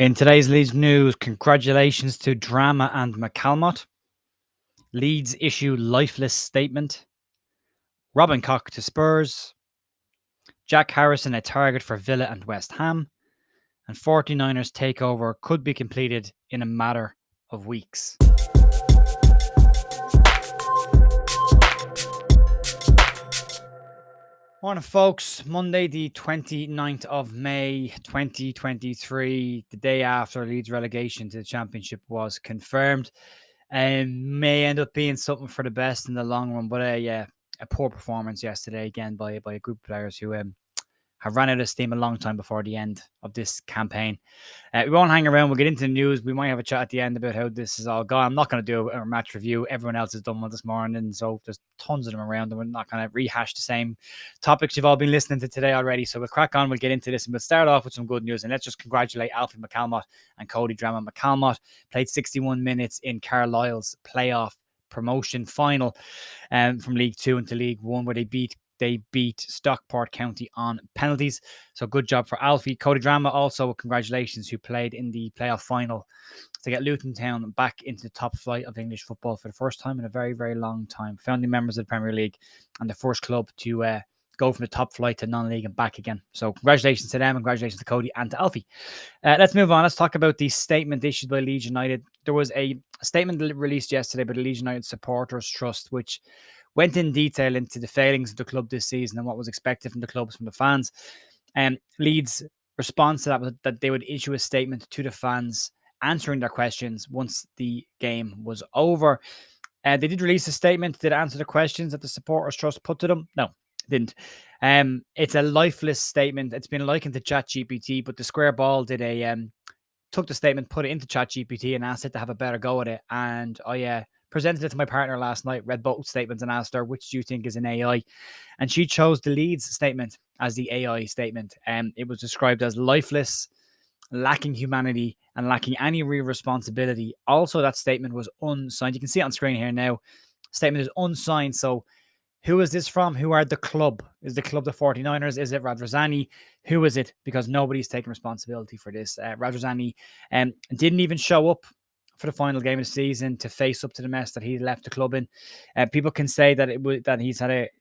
In today's Leeds news, congratulations to Drameh and McCalmont. Leeds issue lifeless statement. Robin Koch to Spurs. Jack Harrison a target for Villa and West Ham. And 49ers takeover could be completed in a matter of weeks. Morning, folks. Monday, the 29th of May, 2023, the day after Leeds relegation to the Championship was confirmed. May end up being something for the best in the long run, but a poor performance yesterday again by a group of players who have ran out of steam a long time before the end of this campaign. We won't hang around. We'll get into the news. We might have a chat at the end about how this is all gone. I'm not going to do a match review. Everyone else has done one this morning, so there's tons of them around, and we're not going to rehash the same topics you've all been listening to today already. So we'll crack on. We'll get into this, and we'll start off with some good news. And let's just congratulate Alfie McCalmont and Cody Drameh. McCalmont played 61 minutes in Carlisle's playoff promotion final from League Two into League One, where they beat Stockport County on penalties. So good job for Alfie. Cody Drameh also, congratulations, who played in the playoff final to get Luton Town back into the top flight of English football for the first time in a very, very long time. Founding members of the Premier League and the first club to go from the top flight to non-league and back again. So congratulations to them, and congratulations to Cody and to Alfie. Let's move on. Let's talk about the statement issued by Leeds United. There was a statement released yesterday by the Leeds United Supporters Trust, which went in detail into the failings of the club this season and what was expected from the clubs, from the fans. Leeds' response to that was that they would issue a statement to the fans answering their questions once the game was over. They did release a statement. Did it answer the questions that the Supporters Trust put to them? No, didn't. It's a lifeless statement. It's been likened to ChatGPT, but the Square Ball did took the statement, put it into ChatGPT, and asked it to have a better go at it. And I presented it to my partner last night, read both statements, and asked her, which do you think is an AI? And she chose the Leeds statement as the AI statement. It was described as lifeless, lacking humanity, and lacking any real responsibility. Also, that statement was unsigned. You can see it on screen here now. Statement is unsigned. So who is this from? Who are the club? Is the club the 49ers? Is it Radrazani? Who is it? Because nobody's taking responsibility for this. Radrazani didn't even show up for the final game of the season to face up to the mess that he left the club in. People can say that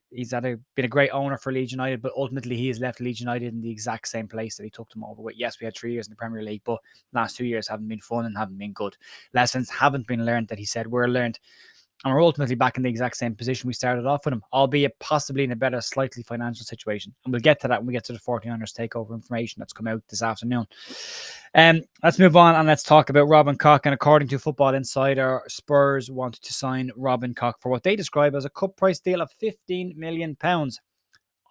he's been a great owner for Leeds United, but ultimately he has left Leeds United in the exact same place that he took them over with. Yes, we had 3 years in the Premier League, but last 2 years haven't been fun and haven't been good. Lessons haven't been learned that he said were learned. And we're ultimately back in the exact same position we started off with him, albeit possibly in a better, slightly financial situation. And we'll get to that when we get to the 49ers takeover information that's come out this afternoon. Let's move on and let's talk about Robin Koch. And according to Football Insider, Spurs wanted to sign Robin Koch for what they describe as a cut price deal of £15 million.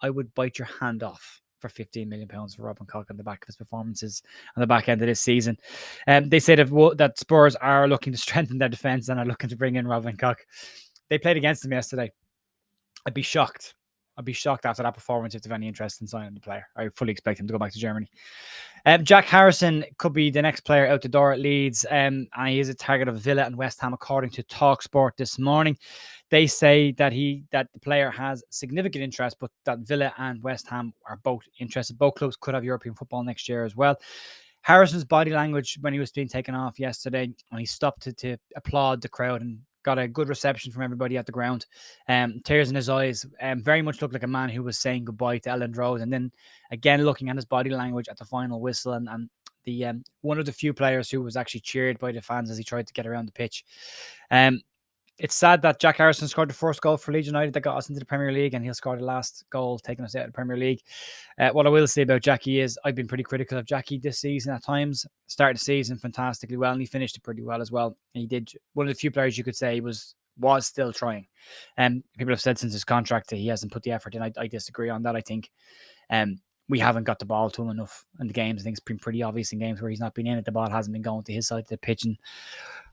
I would bite your hand off for £15 million for Robin Koch on the back of his performances on the back end of this season. They say that Spurs are looking to strengthen their defence and are looking to bring in Robin Koch. They played against him yesterday. I'd be shocked. I'd be shocked after that performance if they have any interest in signing the player. I fully expect him to go back to Germany. Jack Harrison could be the next player out the door at Leeds. And he is a target of Villa and West Ham, according to TalkSport this morning. They say that the player has significant interest, but that Villa and West Ham are both interested. Both clubs could have European football next year as well. Harrison's body language when he was being taken off yesterday, when he stopped to applaud the crowd and got a good reception from everybody at the ground. Tears in his eyes. Very much looked like a man who was saying goodbye to Ellen Rose. And then again, looking at his body language at the final whistle and the one of the few players who was actually cheered by the fans as he tried to get around the pitch. It's sad that Jack Harrison scored the first goal for Leeds United that got us into the Premier League, and he'll score the last goal taking us out of the Premier League. What I will say about Jackie is I've been pretty critical of Jackie this season at times. Started the season fantastically well, and he finished it pretty well as well. He did one of the few players you could say was still trying. People have said since his contract that he hasn't put the effort in. I disagree on that. I think we haven't got the ball to him enough in the games. I think it's been pretty obvious in games where he's not been in it. The ball hasn't been going to his side of the pitch, and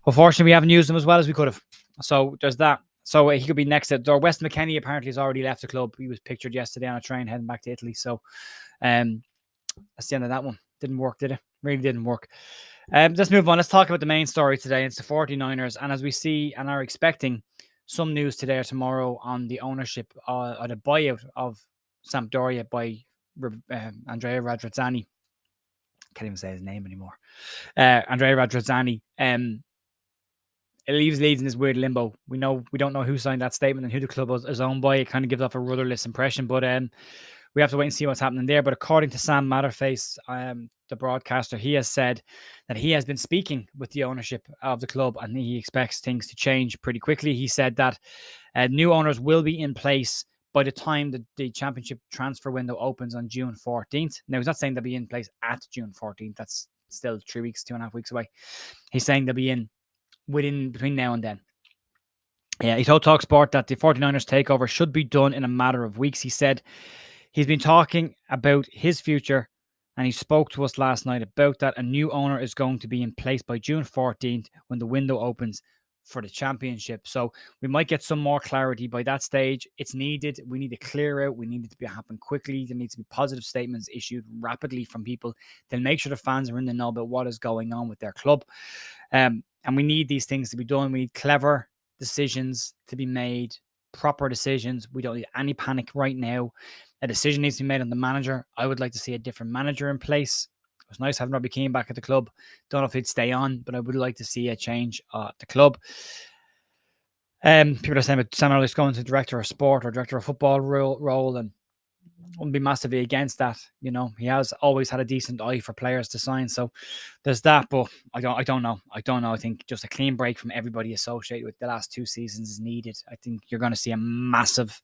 unfortunately, we haven't used him as well as we could have. So there's that. So he could be next at the door. Weston McKennie apparently has already left the club. He was pictured yesterday on a train heading back to Italy. So that's the end of that one. Didn't work, did it? Really didn't work. Let's move on. Let's talk about the main story today. It's the 49ers. And as we see and are expecting some news today or tomorrow on the ownership or the buyout of Sampdoria by Andrea Radrizzani. can't even say his name anymore. Andrea Radrizzani. It leaves Leeds in this weird limbo. We don't know who signed that statement and who the club is owned by. It kind of gives off a rudderless impression, but we have to wait and see what's happening there. But according to Sam Matterface, the broadcaster, he has said that he has been speaking with the ownership of the club and he expects things to change pretty quickly. He said that new owners will be in place by the time the championship transfer window opens on June 14th. Now, he's not saying they'll be in place at June 14th. That's still 3 weeks, 2.5 weeks away. He's saying they'll be in between now and then. Yeah, he told TalkSport that the 49ers takeover should be done in a matter of weeks. He said he's been talking about his future and he spoke to us last night about that. A new owner is going to be in place by June 14th when the window opens for the championship. So we might get some more clarity by that stage. It's needed. We need to clear out. We need it to happen quickly. There needs to be positive statements issued rapidly from people to make sure the fans are in the know about what is going on with their club. And we need these things to be done. We need clever decisions to be made, proper decisions. We don't need any panic right now. A decision needs to be made on the manager. I would like to see a different manager in place. It was nice having Robbie Keane back at the club. Don't know if he'd stay on, but I would like to see a change at the club. People are saying about Sam Ellis going to director of sport or director of football role, and wouldn't be massively against that. You know, he has always had a decent eye for players to sign, so there's that. But I don't know. I think just a clean break from everybody associated with the last 2 seasons is needed. I think you're going to see a massive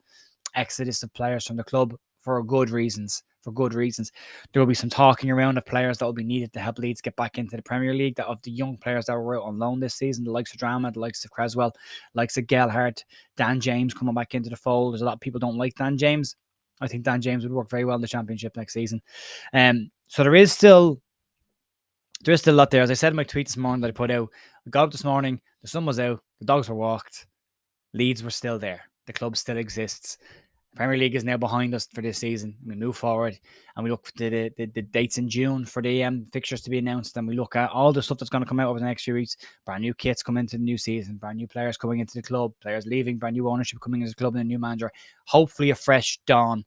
exodus of players from the club for good reasons. There will be some talking around of players that will be needed to help Leeds get back into the Premier League. That of the young players that were out on loan this season, the likes of Drameh, the likes of Creswell, the likes of Gelhardt, Dan James coming back into the fold. There's a lot of people don't like Dan James. I think Dan James would work very well in the Championship next season. So there's still a lot there. As I said in my tweet this morning that I put out, I got up this morning, the sun was out, the dogs were walked, Leeds were still there. The club still exists. The Premier League is now behind us for this season. We move forward and we look to the dates in June for the fixtures to be announced, and we look at all the stuff that's going to come out over the next few weeks. Brand new kits come into the new season, brand new players coming into the club, players leaving, brand new ownership coming into the club, and a new manager. Hopefully a fresh dawn,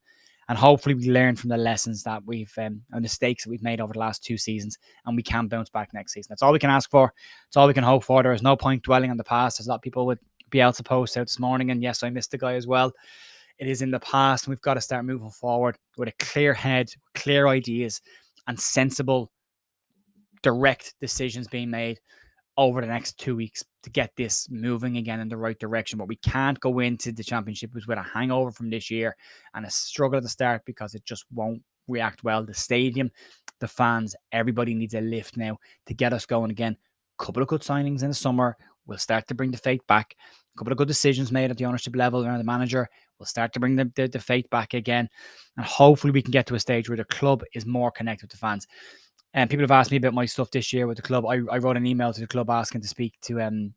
and hopefully we learn from the lessons that we've and mistakes that we've made over the last 2 seasons, and we can bounce back next season. That's all we can ask for. It's all we can hope for. There is no point dwelling on the past. There's a lot of people with Bielsa post out this morning, and yes, I missed the guy as well. It is in the past, and we've got to start moving forward with a clear head, clear ideas, and sensible, direct decisions being made over the next 2 weeks to get this moving again in the right direction. But we can't go into the Championship with a hangover from this year and a struggle at the start because it just won't react well. The stadium, the fans, everybody needs a lift now to get us going again. A couple of good signings in the summer will start to bring the faith back. A couple of good decisions made at the ownership level around the manager will start to bring the faith back again. And hopefully we can get to a stage where the club is more connected with the fans. And people have asked me about my stuff this year with the club. I wrote an email to the club asking to speak to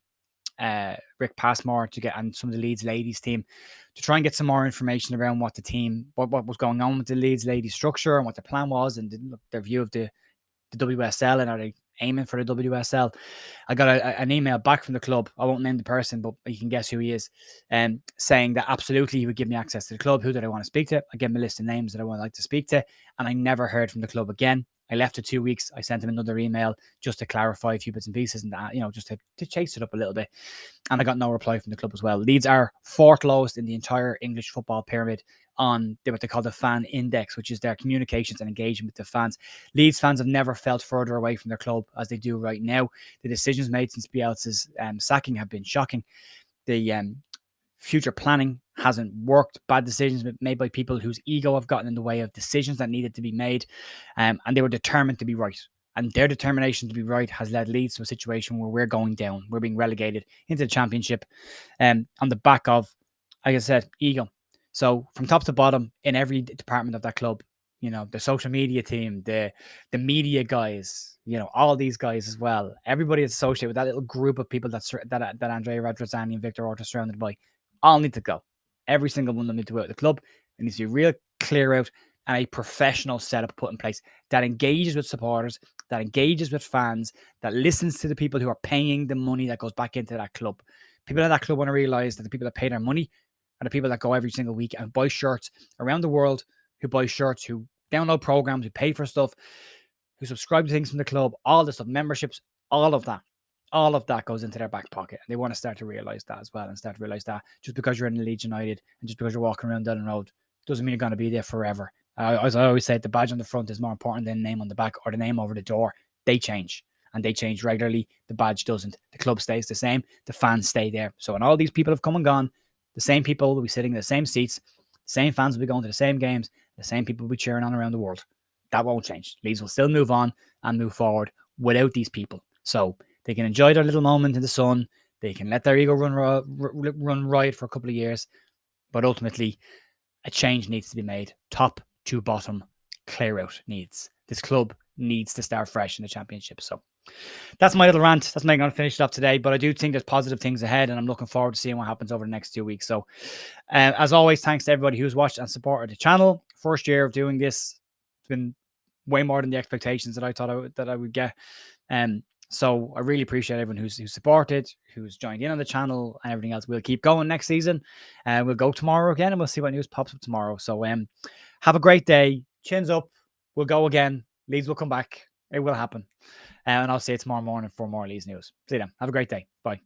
Rick Passmore to get and some of the Leeds ladies team to try and get some more information around what the team, what was going on with the Leeds ladies structure and what the plan was and their view of the WSL, and are they aiming for the WSL. I got an email back from the club. I won't name the person, but you can guess who he is, saying that absolutely he would give me access to the club. Who did I want to speak to? I gave him a list of names that I would like to speak to, and I never heard from the club again. I left for 2 weeks. I sent him another email just to clarify a few bits and pieces and that, just to chase it up a little bit. And I got no reply from the club as well. Leeds are 4th lowest in the entire English football pyramid on what they call the fan index, which is their communications and engagement with the fans. Leeds fans have never felt further away from their club as they do right now. The decisions made since Bielsa's sacking have been shocking. The future planning hasn't worked. Bad decisions made by people whose ego have gotten in the way of decisions that needed to be made, and they were determined to be right. And their determination to be right has led Leeds to a situation where we're going down. We're being relegated into the Championship on the back of, like I said, ego. So from top to bottom, in every department of that club, the social media team, the media guys, all these guys as well. Everybody is associated with that little group of people that Andrea Radrizzani and Victor Orta surrounded by, all need to go. Every single one of them need to go out of the club. It needs to be real clear out and a professional setup put in place that engages with supporters, that engages with fans, that listens to the people who are paying the money that goes back into that club. People at that club want to realize that the people that pay their money are the people that go every single week and buy shirts around the world, who buy shirts, who download programs, who pay for stuff, who subscribe to things from the club, all the stuff, memberships, all of that goes into their back pocket. And they want to start to realise that as well, and start to realise that just because you're in Leeds United and just because you're walking around Dillon Road doesn't mean you're going to be there forever. As I always say, the badge on the front is more important than the name on the back or the name over the door. They change, and they change regularly. The badge doesn't. The club stays the same. The fans stay there. So when all these people have come and gone, the same people will be sitting in the same seats, the same fans will be going to the same games, the same people will be cheering on around the world. That won't change. Leeds will still move on and move forward without these people. So they can enjoy their little moment in the sun. They can let their ego run riot for a couple of years. But ultimately, a change needs to be made. Top to bottom, clear out needs. This club needs to start fresh in the Championship. So that's my little rant. That's my going to finish it up today. But I do think there's positive things ahead, and I'm looking forward to seeing what happens over the next 2 weeks. So, as always, thanks to everybody who's watched and supported the channel. First year of doing this, it's been way more than the expectations that I thought that I would get. So I really appreciate everyone who's supported, who's joined in on the channel, and everything else. We'll keep going next season, and we'll go tomorrow again, and we'll see what news pops up tomorrow. So have a great day. Chins up. We'll go again. Leeds will come back. It will happen. And I'll see you tomorrow morning for more Leeds news. See you then. Have a great day. Bye.